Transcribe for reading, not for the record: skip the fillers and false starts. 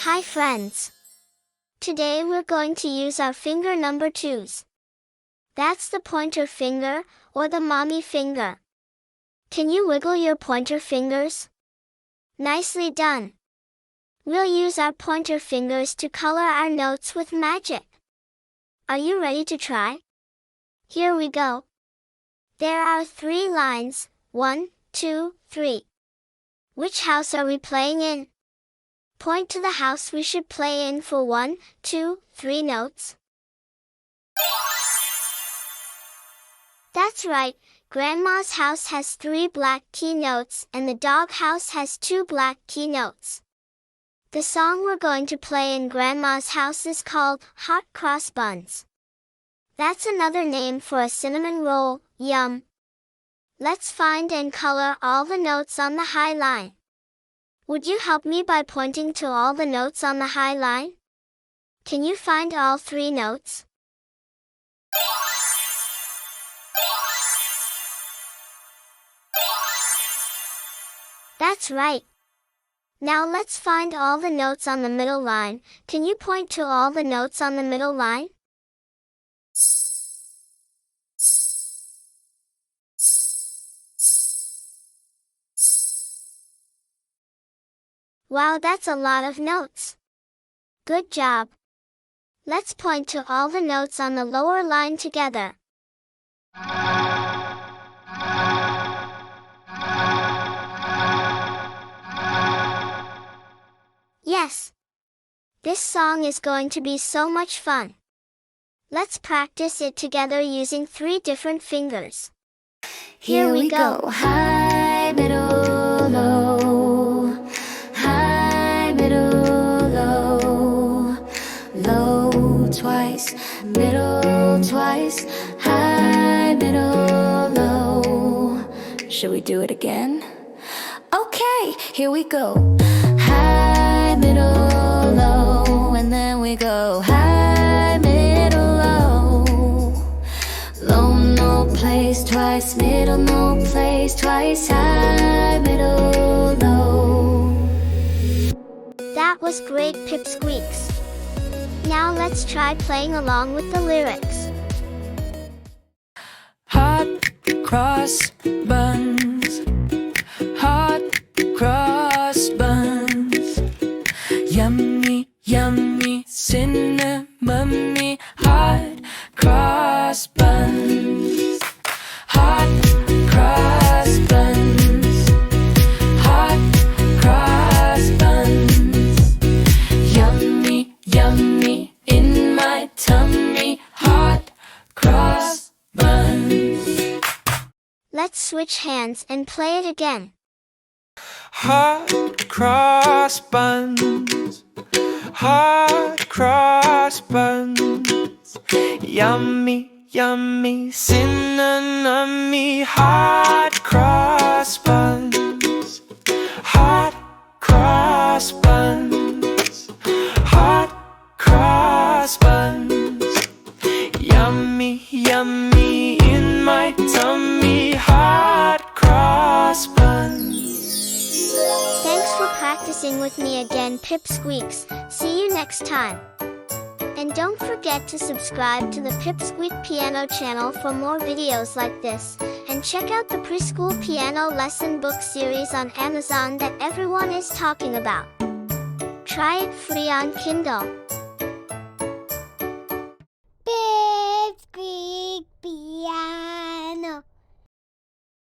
Hi friends! Today we're going to use our finger number 2s. That's the pointer finger, or the mommy finger. Can you wiggle your pointer fingers? Nicely done! We'll use our pointer fingers to color our notes with magic. Are you ready to try? Here we go. There are 3 lines, 1, 2, 3. Which house are we playing in? Point to the house we should play in for 1, 2, 3 notes. That's right, Grandma's house has 3 black key notes and the dog house has 2 black key notes. The song we're going to play in Grandma's house is called Hot Cross Buns. That's another name for a cinnamon roll, yum! Let's find and color all the notes on the high line. Would you help me by pointing to all the notes on the high line? Can you find all 3 notes? That's right. Now let's find all the notes on the middle line. Can you point to all the notes on the middle line? Wow, that's a lot of notes. Good job. Let's point to all the notes on the lower line together. Yes! This song is going to be so much fun. Let's practice it together using 3 different fingers. Here we go. High, middle, low. High, middle, low. Low twice, middle twice. High, middle, low. Should we do it again? Okay, here we go. High, middle, low. And then we go high, middle, low. Low, no place twice, middle, no place twice, high, middle, low. That was great, Pipsqueaks. Now let's try playing along with the lyrics. Hot cross buns, hot cross buns, yummy, yummy, cinnamon, hot cross buns, hot cross buns, hot cross buns, yummy, yummy, in my tummy, hot cross buns. Let's switch hands and play it again. Hot cross buns, hot cross buns, yummy, yummy, cinnamon, hot cross buns, hot cross buns, hot cross buns, yummy, yummy, in my tummy, hot cross buns. Thanks for practicing with me again, Pipsqueaks. See you next time. And don't forget to subscribe to the Pipsqueak Piano channel for more videos like this. And check out the Preschool Piano Lesson Book series on Amazon that everyone is talking about. Try it free on Kindle. Pipsqueak Piano.